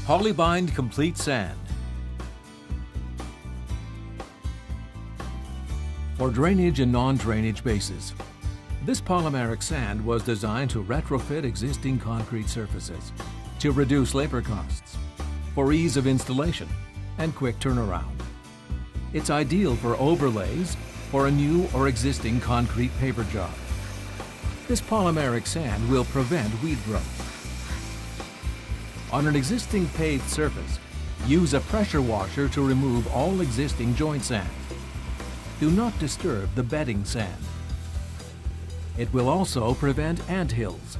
POLYBIND Complete Sand. For drainage and non-drainage bases. This polymeric sand was designed to retrofit existing concrete surfaces, to reduce labor costs, for ease of installation, and quick turnaround. It's ideal for overlays for a new or existing concrete paver job. This polymeric sand will prevent weed growth. On an existing paved surface, use a pressure washer to remove all existing joint sand. Do not disturb the bedding sand. It will also prevent anthills.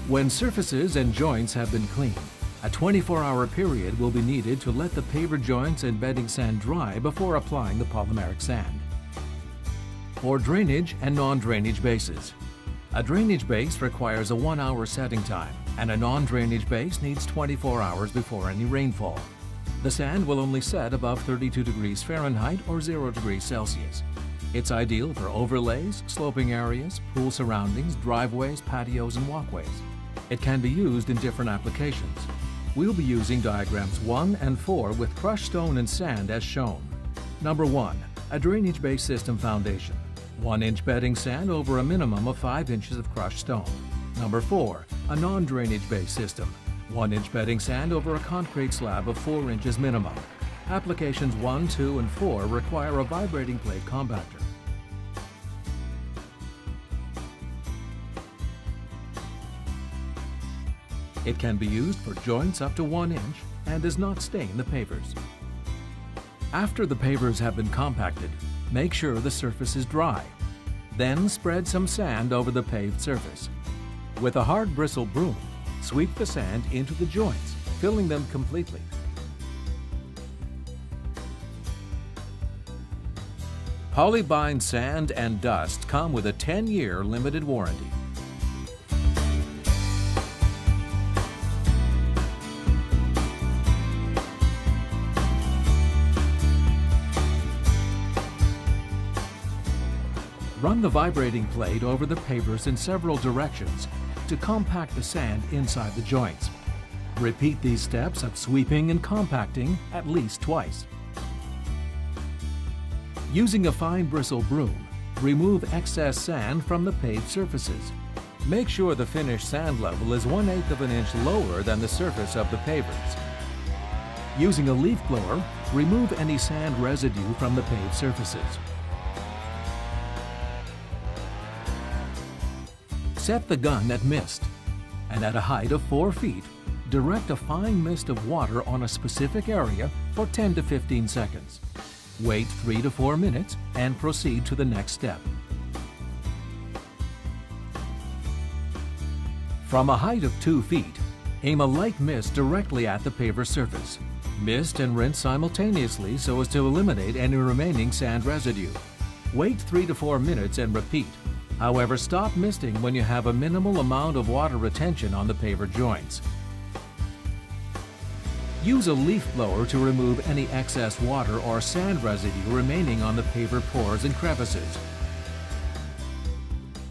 When surfaces and joints have been cleaned, a 24-hour period will be needed to let the paver joints and bedding sand dry before applying the polymeric sand. For drainage and non-drainage bases. A drainage base requires a 1-hour setting time, and a non-drainage base needs 24 hours before any rainfall. The sand will only set above 32 degrees Fahrenheit or 0 degrees Celsius. It's ideal for overlays, sloping areas, pool surroundings, driveways, patios, and walkways. It can be used in different applications. We'll be using diagrams 1 and 4 with crushed stone and sand as shown. Number 1. A drainage base system foundation. 1-inch bedding sand over a minimum of 5 inches of crushed stone. Number 4. A non-drainage base system. 1-inch bedding sand over a concrete slab of 4 inches minimum. Applications 1, 2, and 4 require a vibrating plate compactor. It can be used for joints up to 1 inch and does not stain the pavers. After the pavers have been compacted, make sure the surface is dry. Then spread some sand over the paved surface. With a hard bristle broom, sweep the sand into the joints, filling them completely. POLYBIND sand and dust come with a 10-year limited warranty. Run the vibrating plate over the pavers in several directions to compact the sand inside the joints. Repeat these steps of sweeping and compacting at least twice. Using a fine bristle broom, remove excess sand from the paved surfaces. Make sure the finished sand level is 1/8 of an inch lower than the surface of the pavers. Using a leaf blower, remove any sand residue from the paved surfaces. Set the gun at mist, and at a height of 4 feet, direct a fine mist of water on a specific area for 10 to 15 seconds. Wait 3 to 4 minutes and proceed to the next step. From a height of 2 feet, aim a light mist directly at the paver surface. Mist and rinse simultaneously so as to eliminate any remaining sand residue. Wait 3 to 4 minutes and repeat. However, stop misting when you have a minimal amount of water retention on the paver joints. Use a leaf blower to remove any excess water or sand residue remaining on the paver pores and crevices.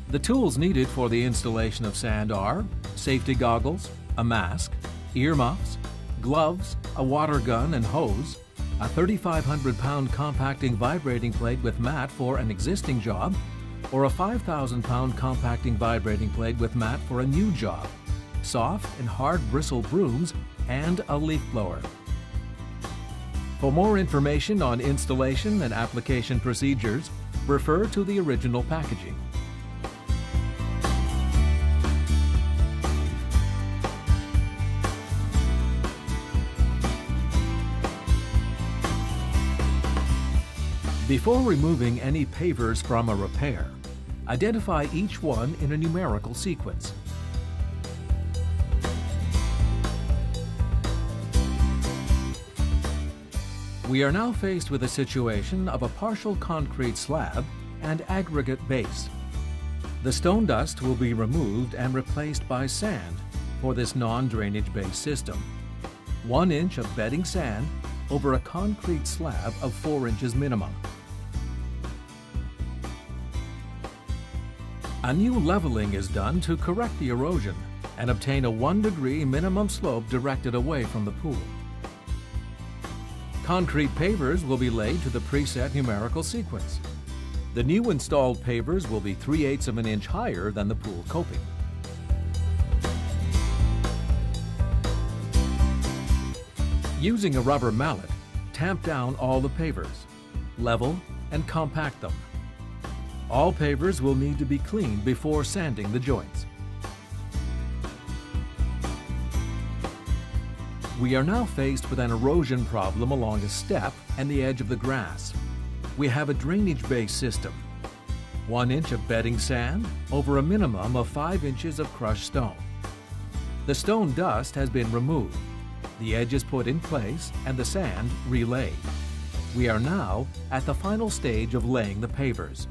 The tools needed for the installation of sand are safety goggles, a mask, earmuffs, gloves, a water gun and hose, a 3,500-pound compacting vibrating plate with mat for an existing job, or a 5,000-pound compacting vibrating plate with mat for a new job, soft and hard bristle brooms, and a leaf blower. For more information on installation and application procedures, refer to the original packaging. Before removing any pavers from a repair, identify each one in a numerical sequence. We are now faced with a situation of a partial concrete slab and aggregate base. The stone dust will be removed and replaced by sand for this non-drainage base system. 1 inch of bedding sand over a concrete slab of 4 inches minimum. A new leveling is done to correct the erosion and obtain a 1-degree minimum slope directed away from the pool. Concrete pavers will be laid to the preset numerical sequence. The new installed pavers will be 3/8 of an inch higher than the pool coping. Using a rubber mallet, tamp down all the pavers, level and compact them. All pavers will need to be cleaned before sanding the joints. We are now faced with an erosion problem along a step and the edge of the grass. We have a drainage-based system. 1 inch of bedding sand over a minimum of 5 inches of crushed stone. The stone dust has been removed. The edge is put in place and the sand relayed. We are now at the final stage of laying the pavers.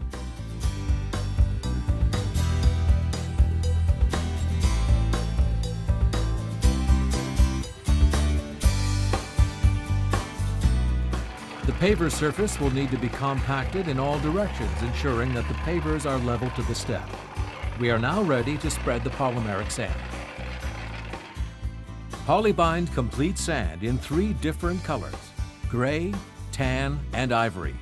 The paver surface will need to be compacted in all directions, ensuring that the pavers are level to the step. We are now ready to spread the polymeric sand. POLYBIND Complete Sand in 3 different colors: gray, tan, and ivory.